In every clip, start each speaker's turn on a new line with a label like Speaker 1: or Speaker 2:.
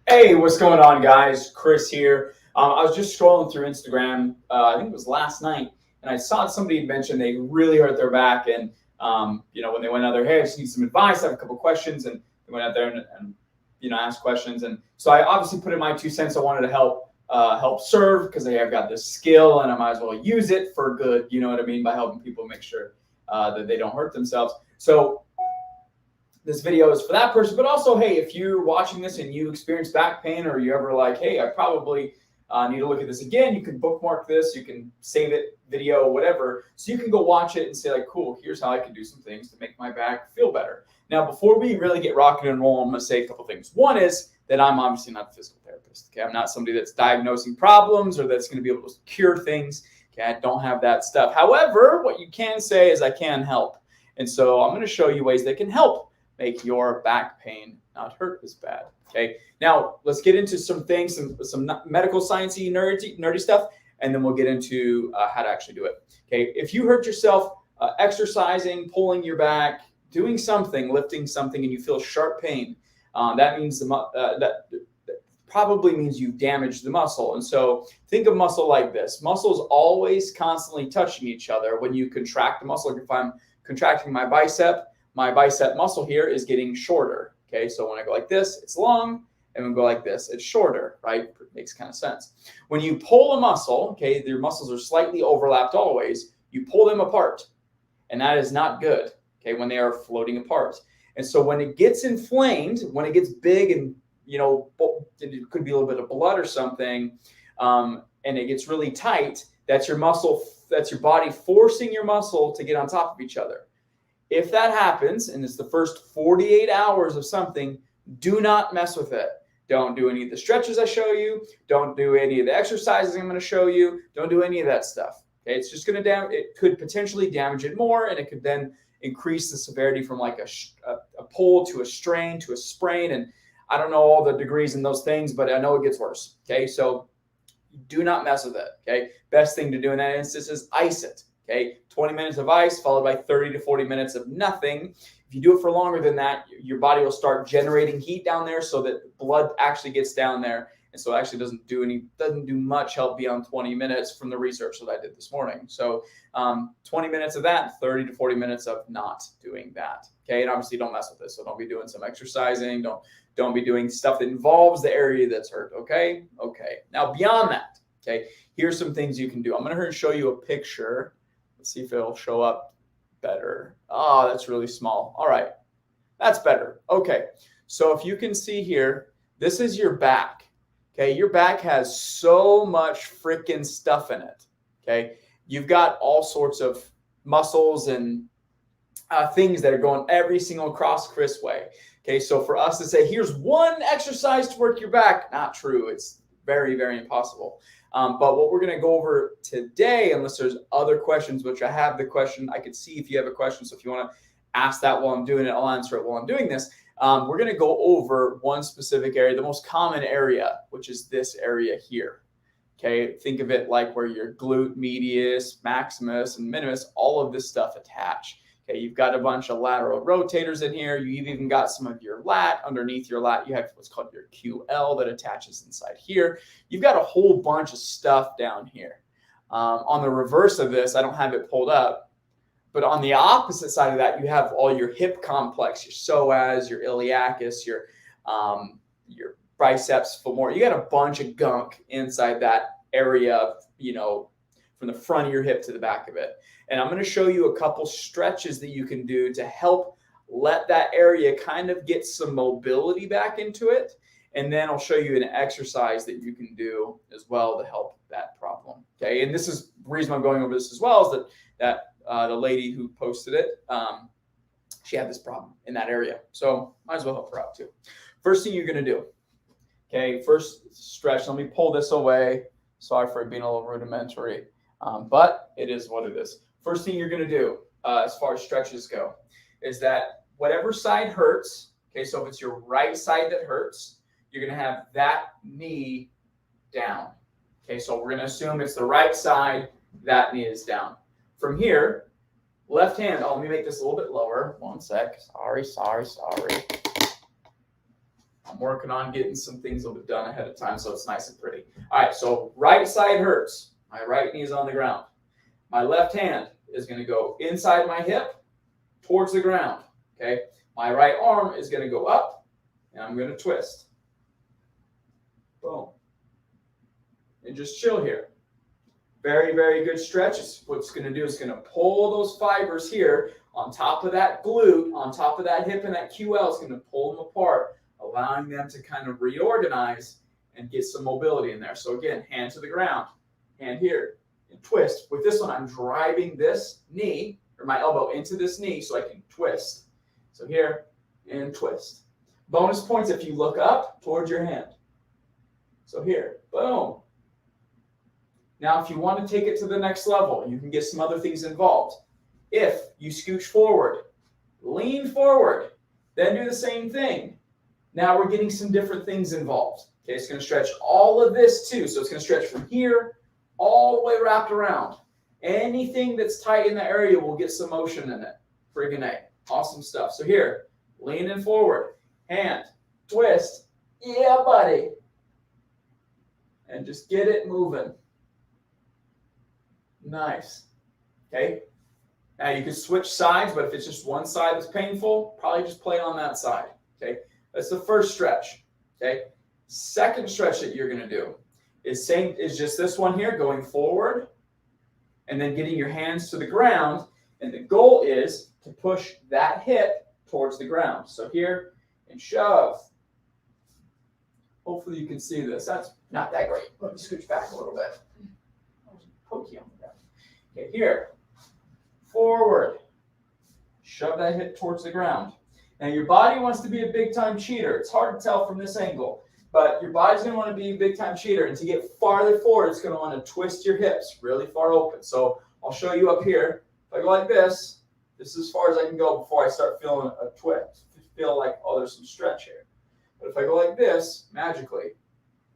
Speaker 1: Hey, what's going on, guys? Chris here. I was just scrolling through Instagram. I think it was last night, and I saw somebody mention they really hurt their back, and when they went out there, hey, I just need some advice. I have a couple questions, and they went out there and asked questions, and so I obviously put in my 2 cents. I wanted to help serve because I've got this skill, and I might as well use it for good. You know what I mean, by helping people make sure that they don't hurt themselves. So this video is for that person, but also, hey, if you're watching this and you experience back pain, or you ever like, hey, I probably need to look at this again, you can bookmark this, you can save it, video, whatever, so you can go watch it and say like, cool, here's how I can do some things to make my back feel better. Now, before we really get rocking and rolling, I'm going to say a couple things. One is that I'm obviously not a physical therapist. Okay, I'm not somebody that's diagnosing problems or that's going to be able to cure things. Okay, I don't have that stuff. However, what you can say is I can help, and so I'm going to show you ways that can help make your back pain not hurt as bad. Okay, now let's get into some things, some medical sciencey, nerdy stuff, and then we'll get into how to actually do it. Okay, if you hurt yourself exercising, pulling your back, doing something, lifting something, and you feel sharp pain, that means that probably means you've damaged the muscle. And so think of muscle like this. Muscles always constantly touching each other. When you contract the muscle, like if I'm contracting my bicep muscle here is getting shorter. Okay, so when I go like this, it's long, and when I go like this, it's shorter, right? Makes kind of sense. When you pull a muscle, okay, your muscles are slightly overlapped always, you pull them apart, and that is not good, okay, when they are floating apart. And so when it gets inflamed, when it gets big and, it could be a little bit of blood or something, and it gets really tight, that's your muscle, that's your body forcing your muscle to get on top of each other. If that happens, and it's the first 48 hours of something, do not mess with it. Don't do any of the stretches I show you. Don't do any of the exercises I'm going to show you. Don't do any of that stuff. Okay, it's just going to it could potentially damage it more, and it could then increase the severity from like a pull to a strain to a sprain. And I don't know all the degrees in those things, but I know it gets worse. Okay, so do not mess with it. Okay, best thing to do in that instance is ice it. Okay, 20 minutes of ice followed by 30 to 40 minutes of nothing. If you do it for longer than that, your body will start generating heat down there so that blood actually gets down there. And so it actually doesn't do much help beyond 20 minutes from the research that I did this morning. So 20 minutes of that, 30 to 40 minutes of not doing that. Okay, and obviously don't mess with this. So don't be doing some exercising. Don't be doing stuff that involves the area that's hurt. Okay. Now beyond that, okay, here's some things you can do. I'm going to show you a picture. Let's see if it'll show up better. Oh, that's really small. All right, that's better. Okay, so if you can see here, this is your back. Okay, your back has so much freaking stuff in it. Okay, you've got all sorts of muscles and things that are going every single Chris way. Okay, so for us to say, here's one exercise to work your back, not true. It's very, very impossible. But what we're going to go over today, unless there's other questions, which I have the question, I can see if you have a question. So if you want to ask that while I'm doing it, I'll answer it while I'm doing this. We're going to go over one specific area, the most common area, which is this area here. Okay, think of it like where your glute medius, maximus, and minimus, all of this stuff attach. Okay, you've got a bunch of lateral rotators in here. You've even got some of your lat. Underneath your lat, you have what's called your QL that attaches inside here. You've got a whole bunch of stuff down here. On the reverse of this, I don't have it pulled up, but on the opposite side of that, you have all your hip complex, your psoas, your iliacus, your biceps femoral. You got a bunch of gunk inside that area, from the front of your hip to the back of it. And I'm going to show you a couple stretches that you can do to help let that area kind of get some mobility back into it. And then I'll show you an exercise that you can do as well to help that problem. Okay, and this is the reason I'm going over this as well, is that the lady who posted it, she had this problem in that area. So might as well help her out too. First thing you're going to do, okay, first stretch. Let me pull this away. Sorry for it being a little rudimentary, but it is what it is. First thing you're going to do as far as stretches go is that whatever side hurts, okay, so if it's your right side that hurts, you're going to have that knee down. Okay, so we're going to assume it's the right side, that knee is down. From here, left hand, let me make this a little bit lower. One sec. Sorry. I'm working on getting some things done ahead of time so it's nice and pretty. All right, so right side hurts. My right knee is on the ground. My left hand is going to go inside my hip towards the ground. Okay, my right arm is going to go up, and I'm going to twist. Boom. And just chill here. Very, very good stretches. What it's going to do is going to pull those fibers here on top of that glute, on top of that hip and that QL. It's going to pull them apart, allowing them to kind of reorganize and get some mobility in there. So again, hand to the ground, hand here, and twist. With this one, I'm driving this knee, or my elbow into this knee so I can twist. So here, and twist. Bonus points if you look up towards your hand. So here, boom. Now, if you want to take it to the next level, you can get some other things involved. If you scooch forward, lean forward, then do the same thing. Now we're getting some different things involved. Okay, it's going to stretch all of this too. So it's going to stretch from here all the way wrapped around. Anything that's tight in the area will get some motion in it. Friggin' A. Awesome stuff. So here, leaning forward, hand, twist. Yeah, buddy. And just get it moving. Nice. Okay. Now you can switch sides, but if it's just one side that's painful, probably just play on that side. Okay. That's the first stretch. Okay. Second stretch that you're going to do is just this one here, going forward and then getting your hands to the ground. And the goal is to push that hip towards the ground. So here and shove. Hopefully you can see this. That's not that great. Let me scooch back a little bit. Pokey on the ground. Okay, here. Forward. Shove that hip towards the ground. Now your body wants to be a big time cheater. It's hard to tell from this angle, but your body's going to want to be a big time cheater. And to get farther forward, it's going to want to twist your hips really far open. So I'll show you up here. If I go like this is as far as I can go before I start feeling a twist. Feel like, oh, there's some stretch here. But if I go like this, magically,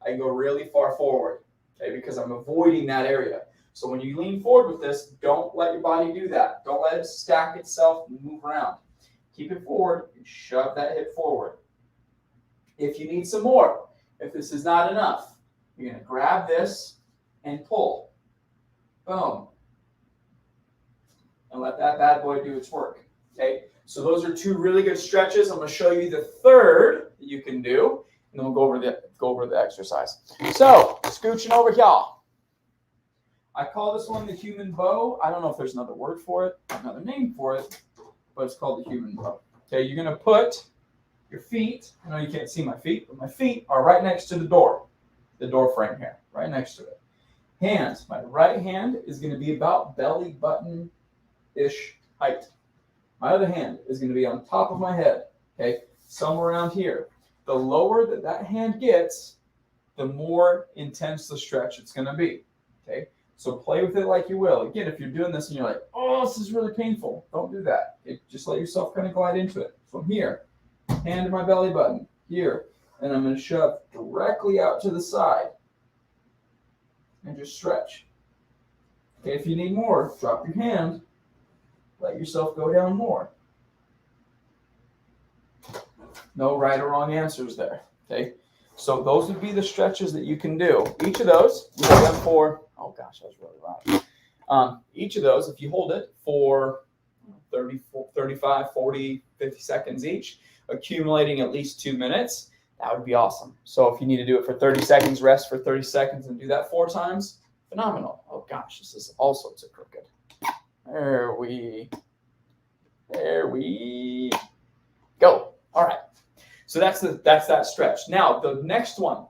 Speaker 1: I can go really far forward, okay, because I'm avoiding that area. So when you lean forward with this, don't let your body do that. Don't let it stack itself and move around. Keep it forward and shove that hip forward. If you need some more, if this is not enough, you're going to grab this and pull. Boom. And let that bad boy do its work. Okay? So those are two really good stretches. I'm going to show you the third that you can do, and then we'll go over the exercise. So, scooching over here. I call this one the human bow. I don't know if there's another word for it, another name for it, but it's called the human bow. Okay, you're going to put your feet, I know you can't see my feet, but my feet are right next to the door frame here, right next to it. Hands, my right hand is going to be about belly button-ish height. My other hand is going to be on top of my head, okay, somewhere around here. The lower that hand gets, the more intense the stretch it's going to be, okay? So play with it like you will. Again, if you're doing this and you're like, oh, this is really painful, don't do that. Okay? Just let yourself kind of glide into it. From here, hand to my belly button, here, and I'm going to shove directly out to the side and just stretch. Okay, if you need more, drop your hand. Let yourself go down more. No right or wrong answers there, okay? So those would be the stretches that you can do. Each of those, you hold them for, oh gosh, that was really loud. Each of those, if you hold it for 30, 35, 40, 50 seconds each, accumulating at least 2 minutes, that would be awesome. So if you need to do it for 30 seconds, rest for 30 seconds, and do that 4 times, phenomenal. Oh gosh, this is all sorts of crooked. There we go. All right. So that's that stretch. Now the next one,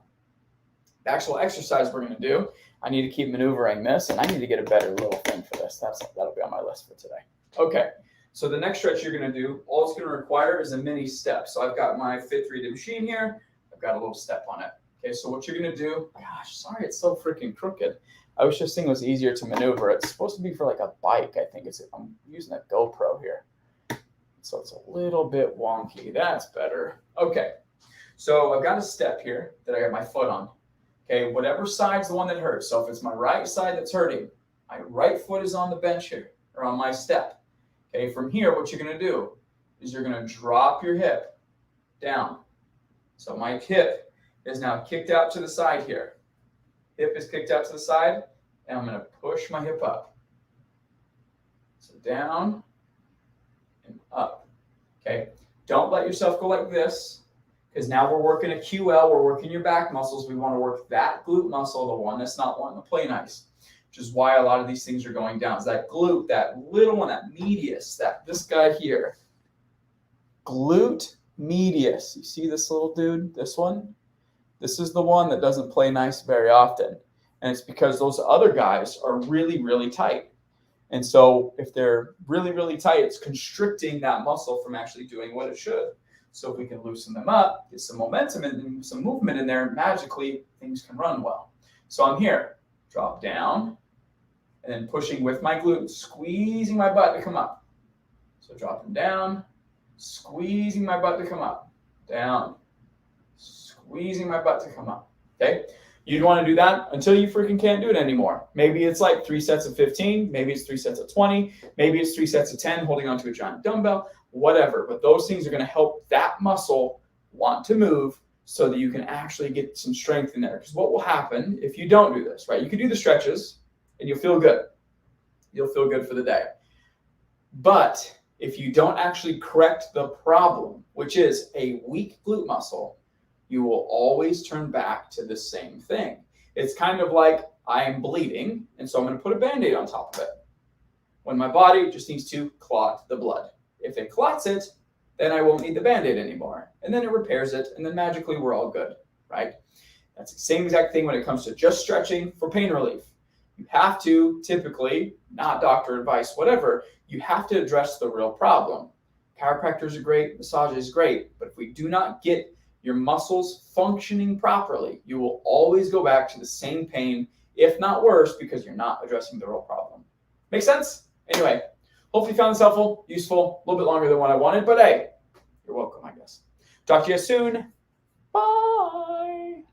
Speaker 1: the actual exercise we're going to do. I need to keep maneuvering this, and I need to get a better little thing for this. That'll be on my list for today. Okay. So the next stretch you're going to do, all it's going to require is a mini step. So I've got my Fit 3D machine here. I've got a little step on it. Okay. So what you're going to do? Gosh, sorry, it's so freaking crooked. I was just thinking it was easier to maneuver. It's supposed to be for like a bike. I think I'm using a GoPro here. So it's a little bit wonky. That's better. Okay. So I've got a step here that I got my foot on. Okay. Whatever side's the one that hurts. So if it's my right side that's hurting, my right foot is on the bench here or on my step. Okay. From here, what you're going to do is you're going to drop your hip down. So my hip is now kicked out to the side here. Hip is kicked out to the side, and I'm going to push my hip up. So down and up. Okay. Don't let yourself go like this, because now we're working a QL. We're working your back muscles. We want to work that glute muscle, the one that's not wanting to play nice, which is why a lot of these things are going down. It's that glute, that little one, that medius, this guy here. Glute medius. You see this little dude, this one? This is the one that doesn't play nice very often. And it's because those other guys are really, really tight. And so if they're really, really tight, it's constricting that muscle from actually doing what it should. So if we can loosen them up, get some momentum and some movement in there, magically things can run well. So I'm here, drop down, and then pushing with my glute, squeezing my butt to come up. So dropping down, squeezing my butt to come up, down, squeezing my butt to come up, okay? You'd want to do that until you freaking can't do it anymore. Maybe it's like 3 sets of 15, maybe it's 3 sets of 20, maybe it's 3 sets of 10 holding onto a giant dumbbell, whatever. But those things are going to help that muscle want to move so that you can actually get some strength in there. Because what will happen if you don't do this, right? You can do the stretches and you'll feel good. You'll feel good for the day. But if you don't actually correct the problem, which is a weak glute muscle, you will always turn back to the same thing. It's kind of like I am bleeding, and so I'm going to put a Band-Aid on top of it, when my body just needs to clot the blood. If it clots it, then I won't need the Band-Aid anymore. And then it repairs it, and then magically we're all good, right? That's the same exact thing when it comes to just stretching for pain relief. You have to typically, not doctor advice, whatever, you have to address the real problem. Chiropractors are great, massage is great, but if we do not get your muscles functioning properly, you will always go back to the same pain, if not worse, because you're not addressing the real problem. Make sense? Anyway, hopefully you found this helpful, useful, a little bit longer than what I wanted, but hey, you're welcome, I guess. Talk to you soon. Bye.